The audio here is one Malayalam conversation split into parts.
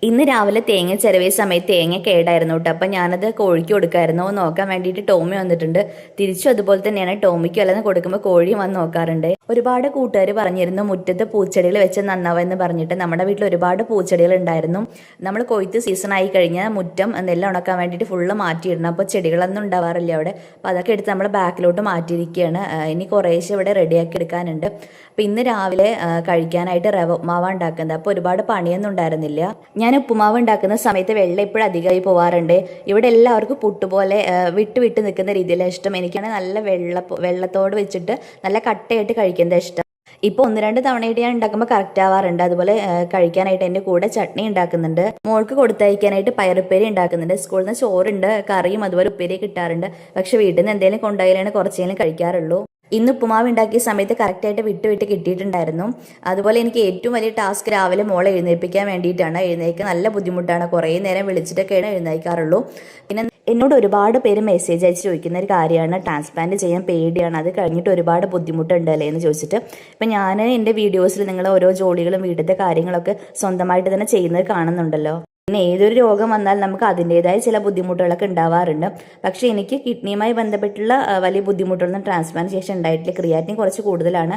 ഇന്ന് രാവിലെ തേങ്ങ ചിരവിയ സമയത്ത് തേങ്ങ കേടായിരുന്നു കേട്ടോ. അപ്പം ഞാനത് കോഴിക്ക് കൊടുക്കായിരുന്നു നോക്കാൻ വേണ്ടിയിട്ട് ടോമി വന്നിട്ടുണ്ട്. തിരിച്ചും അതുപോലെ തന്നെയാണ്, ടോമിക്ക് അല്ലെന്ന് കൊടുക്കുമ്പോൾ കോഴി വന്ന് നോക്കാറുണ്ട്. ഒരുപാട് കൂട്ടുകാർ പറഞ്ഞിരുന്നു മുറ്റത്ത് പൂച്ചെടികൾ വെച്ച് നന്നാവെന്ന് പറഞ്ഞിട്ട്. നമ്മുടെ വീട്ടിൽ ഒരുപാട് പൂച്ചെടികൾ ഉണ്ടായിരുന്നു. നമ്മൾ കൊയ്ത്ത് സീസൺ ആയി കഴിഞ്ഞാൽ മുറ്റം നെല്ല് ഉണക്കാൻ വേണ്ടിയിട്ട് ഫുള്ള് മാറ്റിയിടണം. അപ്പോൾ ചെടികളൊന്നും ഉണ്ടാവാറില്ല അവിടെ. അപ്പോൾ അതൊക്കെ എടുത്ത് നമ്മൾ ബാക്കിലോട്ട് മാറ്റിയിരിക്കുകയാണ്. ഇനി കുറേശ്ശെ ഇവിടെ റെഡിയാക്കി എടുക്കാനുണ്ട്. അപ്പോൾ ഇന്ന് രാവിലെ കഴിക്കാനായിട്ട് റവ ഉപ്മാവ ഉണ്ടാക്കുന്നത്. അപ്പോൾ ഒരുപാട് പണിയൊന്നും ഉണ്ടായിരുന്നില്ല. ഞാൻ ഉപ്പുമാവ് ഉണ്ടാക്കുന്ന സമയത്ത് വെള്ളം ഇപ്പോഴും അധികമായി പോവാറുണ്ട്. ഇവിടെ എല്ലാവർക്കും പുട്ടുപോലെ വിട്ട് വിട്ട് നിൽക്കുന്ന രീതിയിലാണ് ഇഷ്ടം. എനിക്കാണെങ്കിൽ നല്ല വെള്ളത്തോട് വെച്ചിട്ട് നല്ല കട്ടയായിട്ട് കഴിക്കുന്നത് ഇഷ്ടം. ഇപ്പോൾ 1-2 തവണയായിട്ട് ഞാൻ ഉണ്ടാക്കുമ്പോൾ കറക്റ്റ് ആവാറുണ്ട്. അതുപോലെ കഴിക്കാനായിട്ട് എൻ്റെ കൂടെ ചട്നി ഉണ്ടാക്കുന്നുണ്ട്. മോൾക്ക് കൊടുത്തയക്കാനായിട്ട് പയറുപ്പേരി ഉണ്ടാക്കുന്നുണ്ട്. സ്കൂളിൽ നിന്ന് ചോറുണ്ട്, കറിയും അതുപോലെ ഉപ്പേരി കിട്ടാറുണ്ട്. പക്ഷെ വീട്ടിൽ നിന്ന് എന്തെങ്കിലും കൊണ്ടുപോയാലാണ് കുറച്ചേലും കഴിക്കാറുള്ളൂ. ഇന്ന് ഉപ്പുമാവ് ഉണ്ടാക്കിയ സമയത്ത് കറക്റ്റായിട്ട് വിട്ട് കിട്ടിയിട്ടുണ്ടായിരുന്നു. അതുപോലെ എനിക്ക് ഏറ്റവും വലിയ ടാസ്ക് രാവിലെ മോളെ എഴുന്നേൽപ്പിക്കാൻ വേണ്ടിയിട്ടാണ്. എഴുന്നേൽക്കാൻ നല്ല ബുദ്ധിമുട്ടാണ്. കുറേ നേരം വിളിച്ചിട്ടൊക്കെയാണ് എഴുന്നേൽക്കാറുള്ളൂ. പിന്നെ എന്നോട് ഒരുപാട് പേര് മെസ്സേജ് അയച്ച് ചോദിക്കുന്ന ഒരു കാര്യമാണ്, ട്രാൻസ്പ്ലാന്റ് ചെയ്യാൻ പേടിയാണ്, അത് കഴിഞ്ഞിട്ട് ഒരുപാട് ബുദ്ധിമുട്ടുണ്ടല്ലേ എന്ന് ചോദിച്ചിട്ട്. ഇപ്പം ഞാൻ എൻ്റെ വീഡിയോസിൽ നിങ്ങൾ ഓരോ ജോലികളും വീട്ടിലത്തെ കാര്യങ്ങളൊക്കെ സ്വന്തമായിട്ട് തന്നെ ചെയ്യുന്നത് കാണുന്നുണ്ടല്ലോ. പിന്നെ ഏതൊരു രോഗം വന്നാൽ നമുക്ക് അതിൻ്റെതായ ചില ബുദ്ധിമുട്ടുകളൊക്കെ ഉണ്ടാവാറുണ്ട്. പക്ഷേ എനിക്ക് കിഡ്നിയുമായി ബന്ധപ്പെട്ടുള്ള വലിയ ബുദ്ധിമുട്ടൊന്നും ട്രാൻസ്പ്ലാന്റ് ശേഷം ഉണ്ടായിട്ടില്ല. ക്രിയാറ്റിൻ കുറച്ച് കൂടുതലാണ്,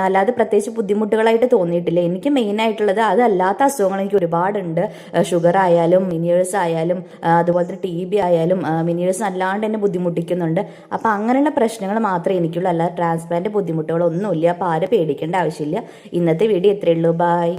അല്ലാതെ പ്രത്യേകിച്ച് ബുദ്ധിമുട്ടുകളായിട്ട് തോന്നിയിട്ടില്ല. എനിക്ക് മെയിനായിട്ടുള്ളത് അതല്ലാത്ത അസുഖങ്ങൾ എനിക്ക് ഒരുപാടുണ്ട്. ഷുഗർ ആയാലും മിനിയേഴ്സ് ആയാലും അതുപോലെ തന്നെ TB ആയാലും മിനിയേഴ്സ് അല്ലാണ്ട് എന്നെ ബുദ്ധിമുട്ടിക്കുന്നുണ്ട്. അപ്പോൾ അങ്ങനെയുള്ള പ്രശ്നങ്ങൾ മാത്രമേ എനിക്കുള്ളൂ, അല്ലാതെ ട്രാൻസ്പ്ലാന്റ് ബുദ്ധിമുട്ടുകളൊന്നുമില്ല. അപ്പോൾ ആരും പേടിക്കേണ്ട ആവശ്യമില്ല. ഇന്നത്തെ വീഡിയോ ഇത്രയേ ഉള്ളൂ. ബൈ.